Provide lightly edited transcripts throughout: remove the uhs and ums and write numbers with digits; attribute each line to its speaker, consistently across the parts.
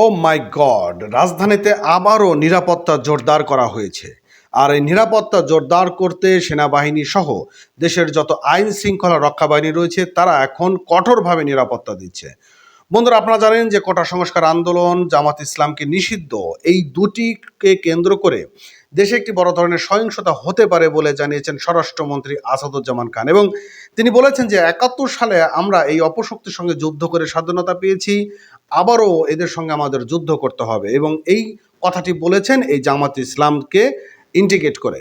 Speaker 1: ও মাই god, রাজধানীতে আবারও নিরাপত্তা জোরদার করা হয়েছে। আর এই নিরাপত্তা জোরদার করতে সেনাবাহিনী সহ দেশের যত আইন শৃঙ্খলা রক্ষা বাহিনী রয়েছে তারা এখন কঠোরভাবে নিরাপত্তা দিচ্ছে। বন্ধুরা, আপনারা জানেন যে কোটা সংস্কার আন্দোলন, জামাত ইসলামকে নিষিদ্ধ, এই দুটিকে কেন্দ্র করে দেশে একটি বড় ধরনের সহিংসতা হতে পারে বলে জানিয়েছেন স্বরাষ্ট্রমন্ত্রী আসাদুজ্জামান খান। এবং তিনি বলেছেন যে ৭১ সালে আমরা এই অপশক্তির সঙ্গে যুদ্ধ করে স্বাধীনতা পেয়েছি, আবারও এদের সঙ্গে আমাদের যুদ্ধ করতে হবে। এবং এই কথাটি বলেছেন এই জামাত ইসলামকে ইন্ডিকেট করে।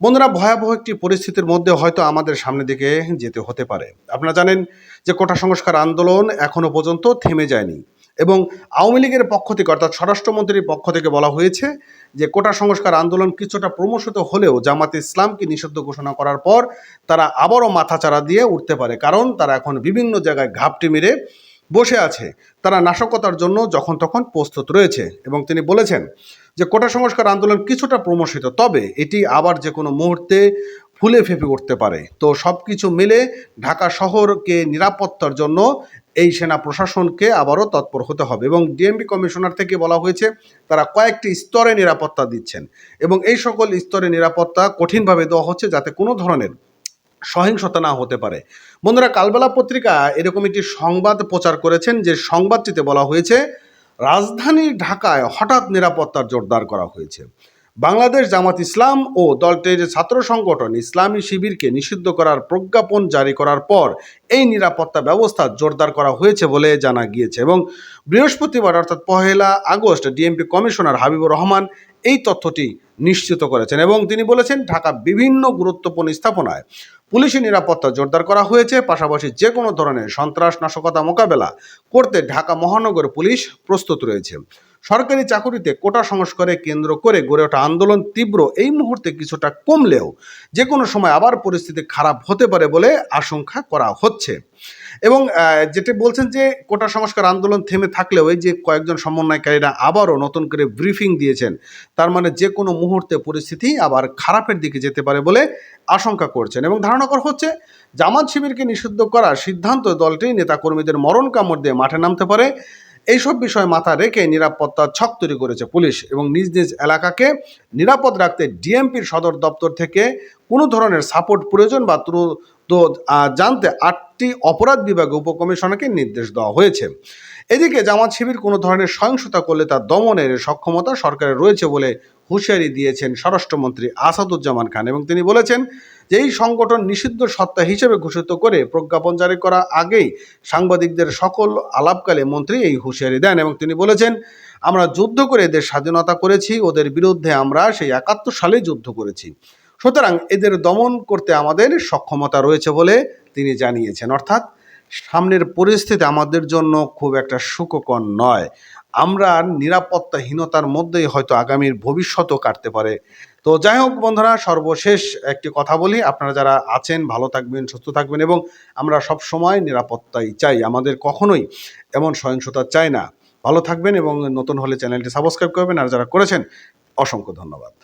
Speaker 1: বন্ধুরা, ভয়াবহ একটি পরিস্থিতির মধ্যে হয়তো আমাদের সামনে দিকে যেতে হতে পারে। আপনারা জানেন যে কোটা সংস্কার আন্দোলন এখনো পর্যন্ত থেমে যায়নি এবং আওয়ামী লীগের পক্ষ থেকে অর্থাৎ স্বরাষ্ট্রমন্ত্রীর পক্ষ থেকে বলা হয়েছে যে কোটা সংস্কার আন্দোলন কিছুটা প্রমোশিত হলেও জামাতে ইসলামকে নিষিদ্ধ ঘোষণা করার পর তারা আবারও মাথাচাড়া দিয়ে উঠতে পারে, কারণ তারা এখন বিভিন্ন জায়গায় ঘাপটি মেরে বসে আছে। তারা নাশকতার জন্য যখন তখন প্রস্তুত রয়েছে। এবং তিনি বলেছেন যে কোটা সংস্কার আন্দোলন কিছুটা প্রমোশিত, তবে এটি আবার যে কোনো মুহূর্তে ফুলে ফেঁপে উঠতে পারে। তো সব কিছু মিলে ঢাকা শহরকে নিরাপত্তার জন্য এই সেনা প্রশাসনকে আবারও তৎপর হতে হবে। এবং ডিএমপি কমিশনার থেকে বলা হয়েছে তারা কয়েকটি স্তরে নিরাপত্তা দিচ্ছেন এবং এই সকল স্তরে নিরাপত্তা কঠিনভাবে দেওয়া হচ্ছে যাতে কোনো ধরনের সহিংসতা না হতে পারে। বন্ধুরা, কালবেলা পত্রিকা এরকম একটি সংবাদ প্রচার করেছেন, যে সংবাদটিতে বলা হয়েছে রাজধানী ঢাকায় হঠাৎ নিরাপত্তার জোরদার করা হয়েছে। বাংলাদেশ জামাত ইসলাম ও দলটির ছাত্র সংগঠন ইসলামী শিবিরকে নিষিদ্ধ করার প্রজ্ঞাপন জারি করার পর এই নিরাপত্তা ব্যবস্থা জোরদার করা হয়েছে বলে জানা গিয়েছে। এবং বৃহস্পতিবার অর্থাৎ ১ August DMP commissioner Habibur Rahman এই তথ্যটি নিশ্চিত করেছেন এবং তিনি বলেছেন ঢাকা বিভিন্ন গুরুত্বপূর্ণ স্থাপনায় পুলিশি নিরাপত্তা জোরদার করা হয়েছে। পাশাপাশি যে কোনো ধরনের সন্ত্রাস নাশকতা মোকাবেলা করতে ঢাকা মহানগর পুলিশ প্রস্তুত রয়েছে। সরকারি চাকুরিতে কোটা সংস্কারে কেন্দ্র করে গড়ে ওঠা আন্দোলন তীব্র এই মুহূর্তে কিছুটা কমলেও যে কোনো সময় আবার পরিস্থিতি খারাপ হতে পারে বলে আশঙ্কা করা হচ্ছে। এবং যেটি বলছেন যে কোটা সংস্কার আন্দোলন থেমে থাকলেও এই যে কয়েকজন সমন্বয়কারীরা আবারও নতুন করে ব্রিফিং দিয়েছেন, তার মানে যে কোনো মুহূর্তে পরিস্থিতি আবার খারাপের দিকে যেতে পারে বলে আশঙ্কা করছেন। এবং ধারণা করা হচ্ছে জামাত শিবিরকে নিষিদ্ধ করার সিদ্ধান্ত দলটি নেতাকর্মীদের মরণ কামড় দিয়ে মাঠে নামতে পারে। এইসব বিষয় মাথা রেখে নিরাপত্তা ছক তৈরি করেছে পুলিশ এবং নিজ নিজ এলাকাকে নিরাপদ রাখতে ডিএমপির সদর দপ্তর থেকে কোনো ধরনের সাপোর্ট প্রয়োজন বা জানতে ৮টি অপরাধ বিভাগে উপকমিশনারকে নির্দেশ দেওয়া হয়েছে। এদিকে জামাত শিবির কোনো ধরনের সহিংসতা করলে তা দমনের সক্ষমতা সরকারের রয়েছে বলে হুঁশিয়ারি দিয়েছেন স্বরাষ্ট্রমন্ত্রী আসাদুজ্জামান খান। এবং তিনি বলেছেন যে এই সংগঠন নিষিদ্ধ সত্তা হিসেবে ঘোষিত করে প্রজ্ঞাপন জারি করা আগেই সাংবাদিকদের সকল আলাপকালে মন্ত্রী এই হুঁশিয়ারি দেন এবং তিনি বলেছেন আমরা যুদ্ধ করে এদের স্বাধীনতা করেছি, ওদের বিরুদ্ধে আমরা সেই ৭১ সালে যুদ্ধ করেছি, সুতরাং এদের দমন করতে আমাদের সক্ষমতা রয়েছে বলে তিনি জানিয়েছেন। অর্থাৎ সামনের পরিস্থিতি আমাদের জন্য খুব একটা সুখকর নয়। আমরা নিরাপত্তাহীনতার মধ্যেই হয়তো আগামীর ভবিষ্যৎও কাটতে পারে। তো যাই হোক বন্ধুরা, সর্বশেষ একটি কথা বলি, আপনারা যারা আছেন ভালো থাকবেন, সুস্থ থাকবেন এবং আমরা সব সময় নিরাপত্তাই চাই, আমাদের কখনোই এমন সহিংসতা চাই না। ভালো থাকবেন এবং নতুন হলে চ্যানেলটি সাবস্ক্রাইব করবেন, আর যারা করেছেন অসংখ্য ধন্যবাদ।